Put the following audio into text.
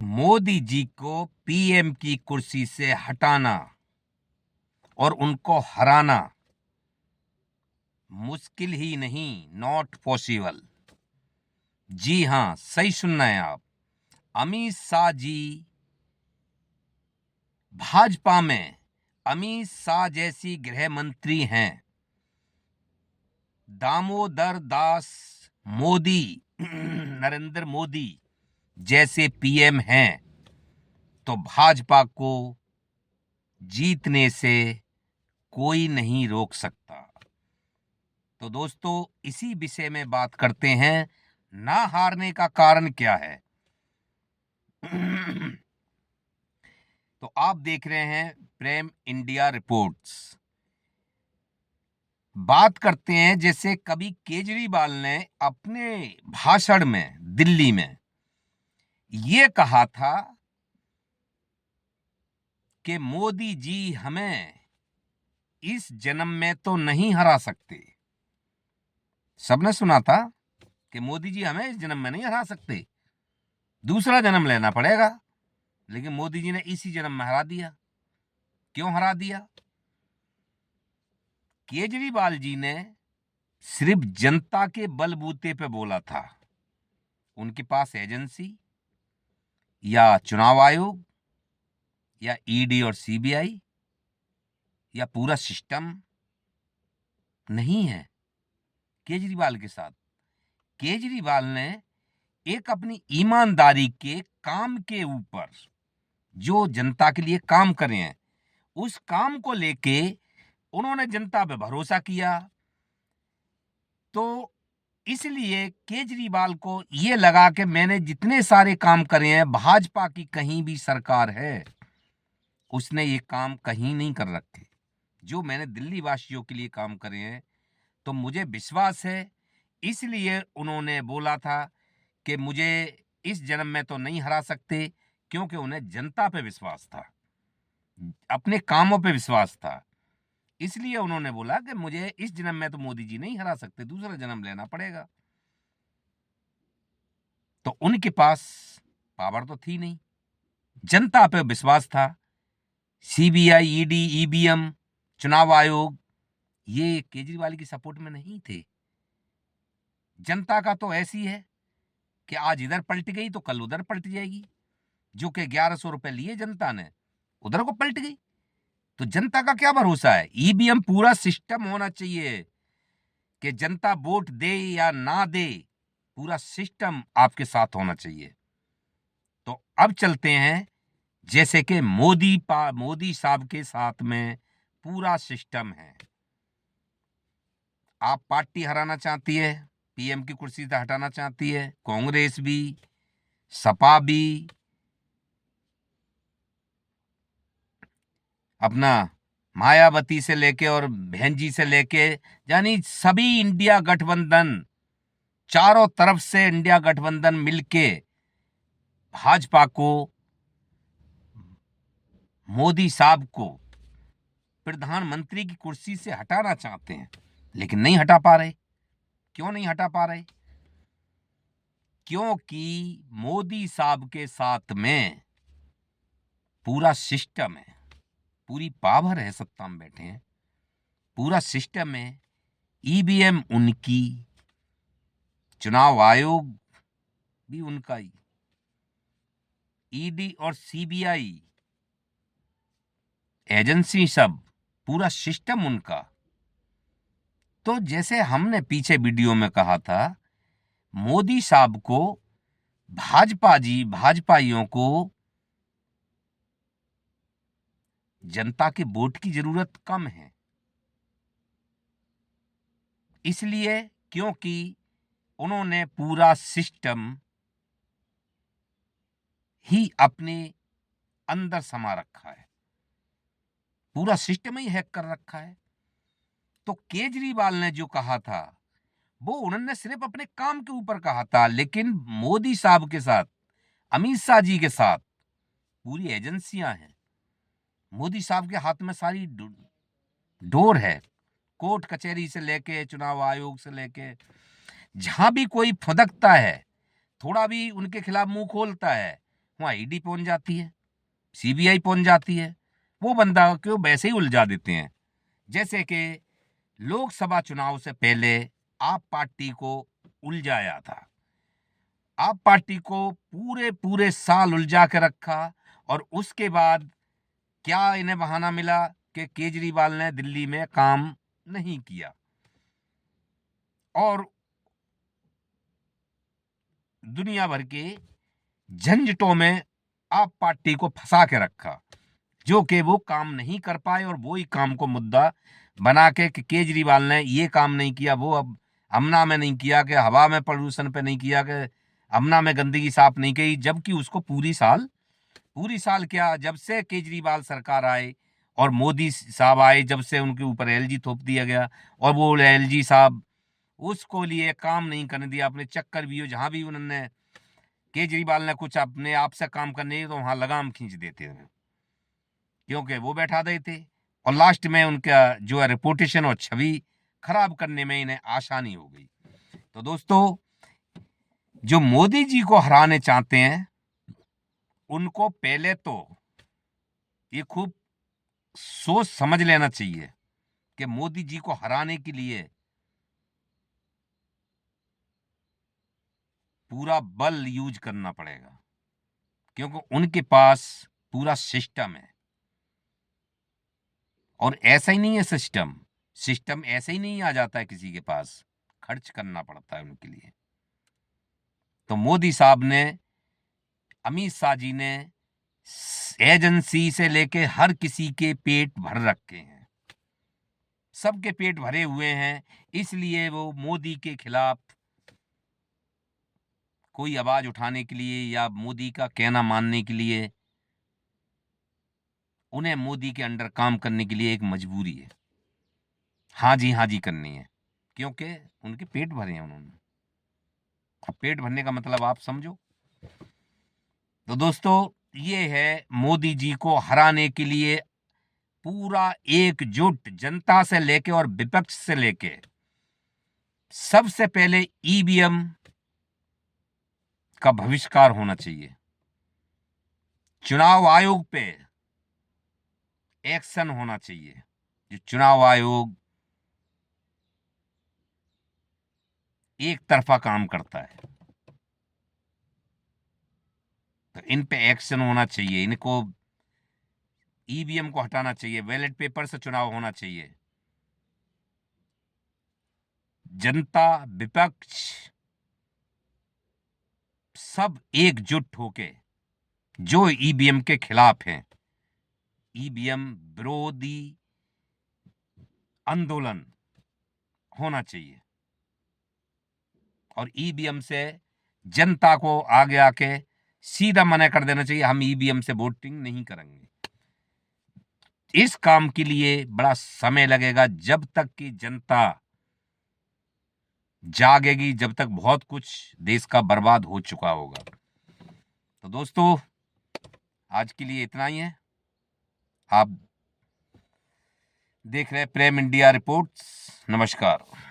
मोदी जी को पीएम की कुर्सी से हटाना और उनको हराना मुश्किल ही नहीं, नॉट पॉसिबल। जी हां, सही सुनना है आप। अमित शाह जी भाजपा में अमित शाह जैसी गृह मंत्री हैं, दामोदर दास मोदी नरेंद्र मोदी जैसे पीएम हैं, तो भाजपा को जीतने से कोई नहीं रोक सकता। तो दोस्तों, इसी विषय में बात करते हैं, ना हारने का कारण क्या है। तो आप देख रहे हैं प्रेम इंडिया रिपोर्ट्स। बात करते हैं, जैसे कभी केजरीवाल ने अपने भाषण में दिल्ली में ये कहा था कि मोदी जी हमें इस जन्म में तो नहीं हरा सकते। सबने सुना था कि मोदी जी हमें इस जन्म में नहीं हरा सकते, दूसरा जन्म लेना पड़ेगा। लेकिन मोदी जी ने इसी जन्म में हरा दिया। क्यों हरा दिया? केजरीवाल जी ने सिर्फ जनता के बलबूते पे बोला था। उनके पास एजेंसी या चुनाव आयोग या ईडी और सीबीआई या पूरा सिस्टम नहीं है केजरीवाल के साथ। केजरीवाल ने एक अपनी ईमानदारी के काम के ऊपर, जो जनता के लिए काम करे हैं, उस काम को लेके उन्होंने जनता पे भरोसा किया। तो इसलिए केजरीवाल को ये लगा कि मैंने जितने सारे काम करे हैं, भाजपा की कहीं भी सरकार है, उसने ये काम कहीं नहीं कर रखे जो मैंने दिल्ली वासियों के लिए काम करे हैं। तो मुझे विश्वास है, इसलिए उन्होंने बोला था कि मुझे इस जन्म में तो नहीं हरा सकते, क्योंकि उन्हें जनता पे विश्वास था, अपने कामों पे विश्वास था। इसलिए उन्होंने बोला कि मुझे इस जन्म में तो मोदी जी नहीं हरा सकते, दूसरा जन्म लेना पड़ेगा। तो उनके पास पावर तो थी नहीं, जनता पे विश्वास था। सीबीआई, ईडी, ईवीएम, चुनाव आयोग, ये केजरीवाल की सपोर्ट में नहीं थे। जनता का तो ऐसी है कि आज इधर पलट गई तो कल उधर पलट जाएगी। जो कि 1100 रुपए लिए जनता ने, उधर को पलट गई। तो जनता का क्या भरोसा है? ईवीएम पूरा सिस्टम होना चाहिए कि जनता वोट दे या ना दे, पूरा सिस्टम आपके साथ होना चाहिए। तो अब चलते हैं, जैसे कि मोदी साहब के साथ में पूरा सिस्टम है। आप पार्टी हराना चाहती है, पीएम की कुर्सी से हटाना चाहती है, कांग्रेस भी, सपा भी, अपना मायावती से लेके और बहन जी से लेके, यानी सभी इंडिया गठबंधन, चारों तरफ से इंडिया गठबंधन मिलके भाजपा को, मोदी साहब को प्रधानमंत्री की कुर्सी से हटाना चाहते हैं, लेकिन नहीं हटा पा रहे। क्यों नहीं हटा पा रहे? क्योंकि मोदी साहब के साथ में पूरा सिस्टम है, पूरी पावर है, सत्ता में बैठे हैं, पूरा सिस्टम है। ईवीएम उनकी, चुनाव आयोग भी उनका ही, ईडी और सीबीआई एजेंसी, सब पूरा सिस्टम उनका। तो जैसे हमने पीछे वीडियो में कहा था, मोदी साहब को, भाजपाइयों को जनता के वोट की जरूरत कम है। इसलिए क्योंकि उन्होंने पूरा सिस्टम ही अपने अंदर समा रखा है, पूरा सिस्टम ही हैक कर रखा है। तो केजरीवाल ने जो कहा था, वो उन्होंने सिर्फ अपने काम के ऊपर कहा था, लेकिन मोदी साहब के साथ, अमित शाह जी के साथ पूरी एजेंसियां हैं। मोदी साहब के हाथ में सारी डोर है, कोर्ट कचहरी से लेके चुनाव आयोग से लेके, जहां भी कोई फुदकता है, थोड़ा भी उनके खिलाफ मुंह खोलता है, वहाँ ईडी पहुंच जाती है, सीबीआई पहुंच जाती है, वो बंदा को वैसे ही उलझा देते हैं। जैसे कि लोकसभा चुनाव से पहले आप पार्टी को उलझाया था, आप पार्टी को पूरे पूरे साल उलझा के रखा, और उसके बाद क्या इन्हें बहाना मिला कि केजरीवाल ने दिल्ली में काम नहीं किया, और दुनिया भर के झंझटों में आप पार्टी को फंसा के रखा, जो कि वो काम नहीं कर पाए, और वो ही काम को मुद्दा बना के कि केजरीवाल ने ये काम नहीं किया, वो अब अमना में नहीं किया, कि हवा में प्रदूषण पे नहीं किया, कि अमना में गंदगी साफ नहीं की, जबकि उसको पूरी साल क्या, जब से केजरीवाल सरकार आए और मोदी साहब आए, जब से उनके ऊपर एलजी थोप दिया गया, और वो एलजी साहब उसको लिए काम नहीं करने दिया। अपने चक्कर भी हो, जहां भी उन्होंने केजरीवाल ने कुछ अपने आप से काम करने तो वहां लगाम खींच देते हैं, क्योंकि वो बैठा देते, और लास्ट में उनका जो है रेपुटेशन और छवि खराब करने में इन्हें आसानी हो गई। तो दोस्तों, जो मोदी जी को हराने चाहते हैं, उनको पहले तो ये खूब सोच समझ लेना चाहिए कि मोदी जी को हराने के लिए पूरा बल यूज करना पड़ेगा, क्योंकि उनके पास पूरा सिस्टम है, और ऐसा ही नहीं है सिस्टम ऐसे ही नहीं आ जाता है किसी के पास, खर्च करना पड़ता है उनके लिए। तो मोदी साहब ने, अमित शाह जी ने एजेंसी से लेके हर किसी के पेट भर रखे हैं, सबके पेट भरे हुए हैं, इसलिए वो मोदी के खिलाफ कोई आवाज उठाने के लिए या मोदी का कहना मानने के लिए, उन्हें मोदी के अंडर काम करने के लिए एक मजबूरी है, हाँ जी करनी है, क्योंकि उनके पेट भरे हैं उन्होंने। अब पेट भरने का मतलब आप समझो। तो दोस्तों, ये है मोदी जी को हराने के लिए पूरा एकजुट जनता से लेके और विपक्ष से लेके, सबसे पहले ईवीएम का बहिष्कार होना चाहिए, चुनाव आयोग पे एक्शन होना चाहिए। जो चुनाव आयोग एक तरफा काम करता है, तो इन पे एक्शन होना चाहिए, इनको ईवीएम को हटाना चाहिए, बैलेट पेपर से चुनाव होना चाहिए। जनता, विपक्ष सब एकजुट होके जो ईवीएम के खिलाफ हैं, ईवीएम विरोधी आंदोलन होना चाहिए, और ईवीएम से जनता को आगे आके सीधा मना कर देना चाहिए, हम ईवीएम से वोटिंग नहीं करेंगे। इस काम के लिए बड़ा समय लगेगा, जब तक कि जनता जागेगी, जब तक बहुत कुछ देश का बर्बाद हो चुका होगा। तो दोस्तों, आज के लिए इतना ही है। आप देख रहे हैं प्रेम इंडिया रिपोर्ट्स। नमस्कार।